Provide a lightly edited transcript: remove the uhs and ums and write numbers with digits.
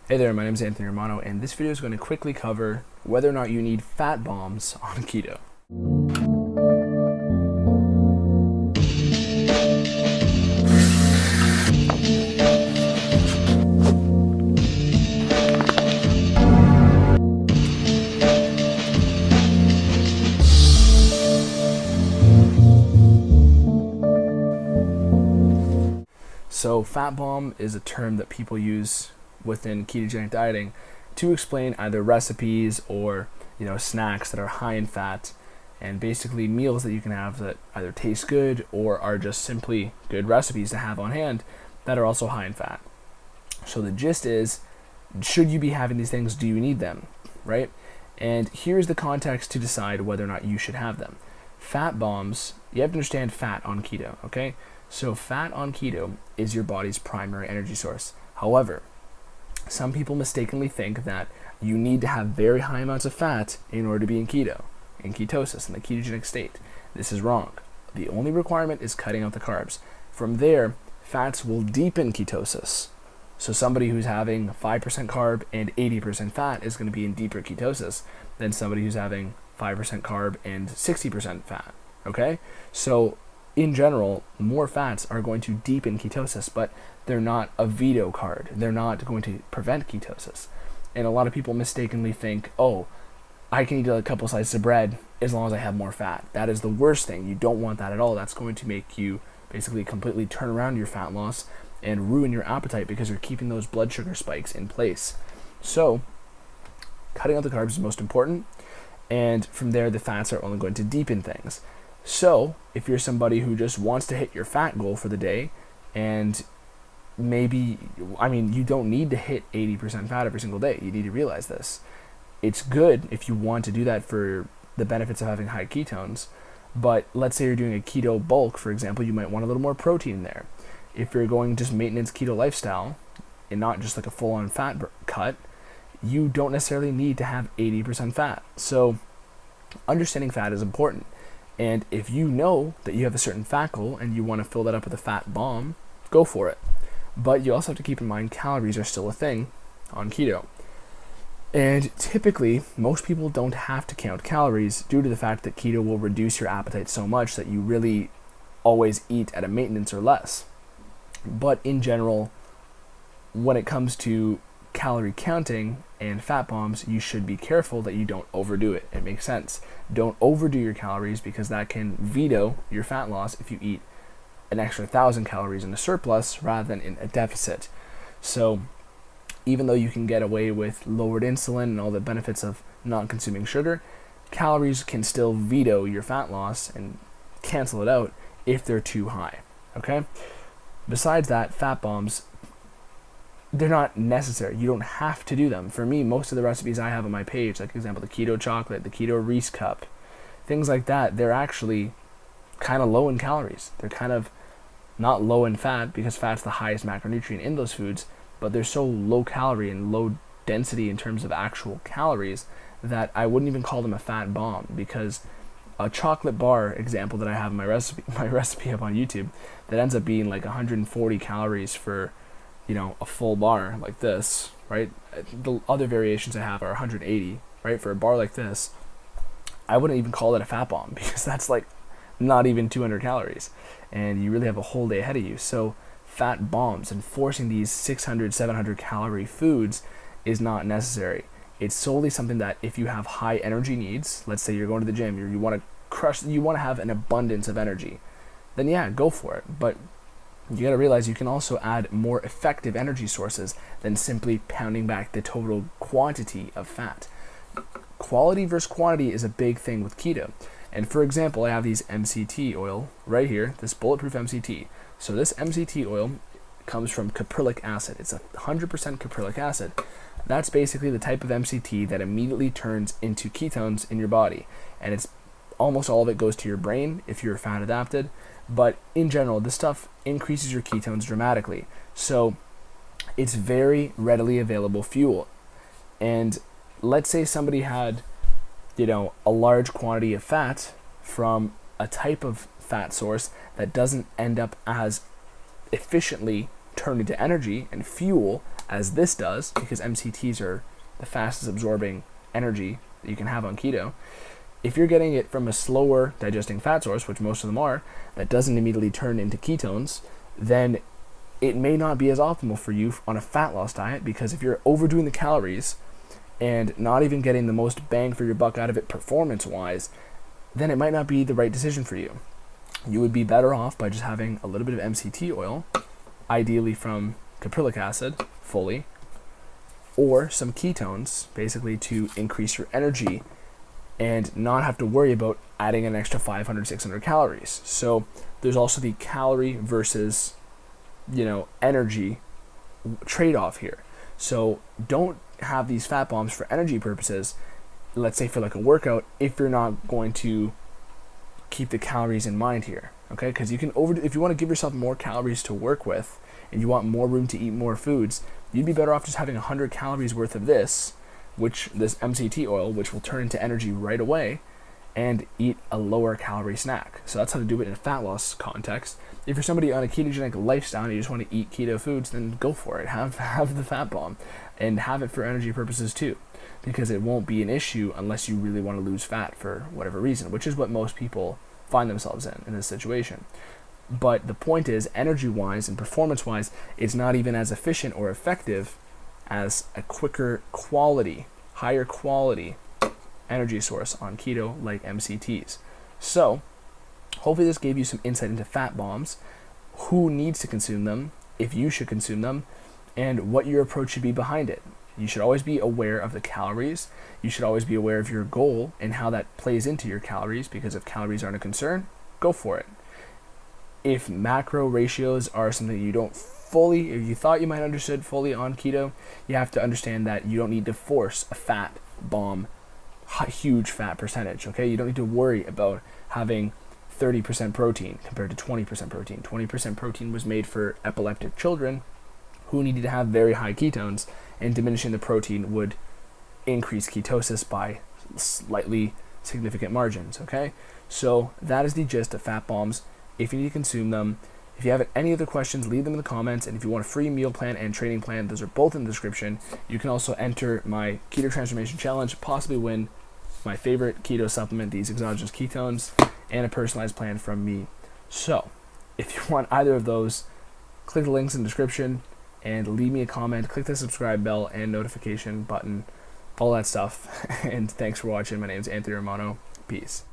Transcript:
Hey there, my name is Anthony Romano, and this video is going to quickly cover whether or not you need fat bombs on keto. So fat bomb is a term that people use within ketogenic dieting to explain either recipes or snacks that are high in fat, and basically meals that you can have that either taste good or are just simply good recipes to have on hand that are also high in fat. So the gist is, should you be having these things? Do you need them, right? And here's the context to decide whether or not you should have them. Fat bombs, you have to understand fat on keto, okay? So fat on keto is your body's primary energy source. However, some people mistakenly think that you need to have very high amounts of fat in order to be in ketosis, in the ketogenic state. This is wrong. The only requirement is cutting out the carbs. From there, fats will deepen ketosis. So somebody who's having 5% carb and 80% fat is going to be in deeper ketosis than somebody who's having 5% carb and 60% fat, okay? So in general, more fats are going to deepen ketosis, but they're not a veto card. They're not going to prevent ketosis. And a lot of people mistakenly think, oh, I can eat a couple slices of bread as long as I have more fat. That is the worst thing. You don't want that at all. That's going to make you basically completely turn around your fat loss and ruin your appetite because you're keeping those blood sugar spikes in place. So cutting out the carbs is most important. And from there, the fats are only going to deepen things. So if you're somebody who just wants to hit your fat goal for the day, and you don't need to hit 80% fat every single day. You need to realize this. It's good if you want to do that for the benefits of having high ketones, but let's say you're doing a keto bulk, for example, you might want a little more protein in there. If you're going just maintenance keto lifestyle and not just like a full-on fat cut, you don't necessarily need to have 80% fat. So understanding fat is important. And if you know that you have a certain fat goal and you want to fill that up with a fat bomb, go for it. But you also have to keep in mind calories are still a thing on keto. And typically, most people don't have to count calories due to the fact that keto will reduce your appetite so much that you really always eat at a maintenance or less. But in general, when it comes to calorie counting and fat bombs, you should be careful that you don't overdo it. It makes sense. Don't overdo your calories because that can veto your fat loss if you eat an extra 1,000 calories in a surplus rather than in a deficit. So even though you can get away with lowered insulin and all the benefits of not consuming sugar, calories can still veto your fat loss and cancel it out if they're too high, okay? Besides that, fat bombs, they're not necessary. You don't have to do them. For me, most of the recipes I have on my page, like for example, the keto chocolate, the keto Reese cup, things like that, they're actually kind of low in calories. They're kind of not low in fat because fat's the highest macronutrient in those foods, but they're so low calorie and low density in terms of actual calories that I wouldn't even call them a fat bomb, because a chocolate bar example that I have in my recipe up on YouTube that ends up being like 140 calories for a full bar like this, right? The other variations I have are 180, right? For a bar like this, I wouldn't even call that a fat bomb because that's like not even 200 calories, and you really have a whole day ahead of you. So fat bombs and forcing these 600, 700 calorie foods is not necessary. It's solely something that if you have high energy needs, let's say you're going to the gym, you want to have an abundance of energy, then yeah, go for it. But you got to realize you can also add more effective energy sources than simply pounding back the total quantity of fat. Quality versus quantity is a big thing with keto. And for example, I have these MCT oil right here, this bulletproof MCT. So this MCT oil comes from caprylic acid. It's 100% caprylic acid. That's basically the type of MCT that immediately turns into ketones in your body. And it's almost all of it goes to your brain if you're fat adapted. But in general, this stuff increases your ketones dramatically. So it's very readily available fuel. And let's say somebody had a large quantity of fat from a type of fat source that doesn't end up as efficiently turned into energy and fuel as this does, because MCTs are the fastest absorbing energy that you can have on keto. If you're getting it from a slower digesting fat source, which most of them are, that doesn't immediately turn into ketones, then it may not be as optimal for you on a fat loss diet, because if you're overdoing the calories and not even getting the most bang for your buck out of it performance-wise, then it might not be the right decision for you. You would be better off by just having a little bit of MCT oil, ideally from caprylic acid, fully, or some ketones, basically to increase your energy and not have to worry about adding an extra 500, 600 calories. So there's also the calorie versus, energy trade-off here. So don't have these fat bombs for energy purposes, let's say for like a workout, if you're not going to keep the calories in mind here, okay? Because if you want to give yourself more calories to work with and you want more room to eat more foods, you'd be better off just having 100 calories worth of this MCT oil, which will turn into energy right away, and eat a lower calorie snack. So that's how to do it in a fat loss context. If you're somebody on a ketogenic lifestyle and you just want to eat keto foods, then go for it. Have the fat bomb and have it for energy purposes too, because it won't be an issue unless you really want to lose fat for whatever reason, which is what most people find themselves in this situation. But the point is, energy-wise and performance-wise, it's not even as efficient or effective as a quicker quality, higher quality energy source on keto like MCTs. So hopefully this gave you some insight into fat bombs, who needs to consume them, if you should consume them, and what your approach should be behind it. You should always be aware of the calories. You should always be aware of your goal and how that plays into your calories, because if calories aren't a concern, go for it. If macro ratios are something you don't fully, if you thought you might understood fully on keto, you have to understand that you don't need to force a fat bomb, huge fat percentage, okay? You don't need to worry about having 30% protein compared to 20% protein. 20% protein was made for epileptic children who needed to have very high ketones, and diminishing the protein would increase ketosis by slightly significant margins, okay? So that is the gist of fat bombs. If you need to consume them, if you have any other questions, leave them in the comments. And if you want a free meal plan and training plan, those are both in the description. You can also enter my Keto Transformation Challenge, possibly win my favorite keto supplement, these exogenous ketones, and a personalized plan from me. So if you want either of those, click the links in the description and leave me a comment. Click the subscribe bell and notification button, all that stuff. And thanks for watching. My name is Anthony Romano. Peace.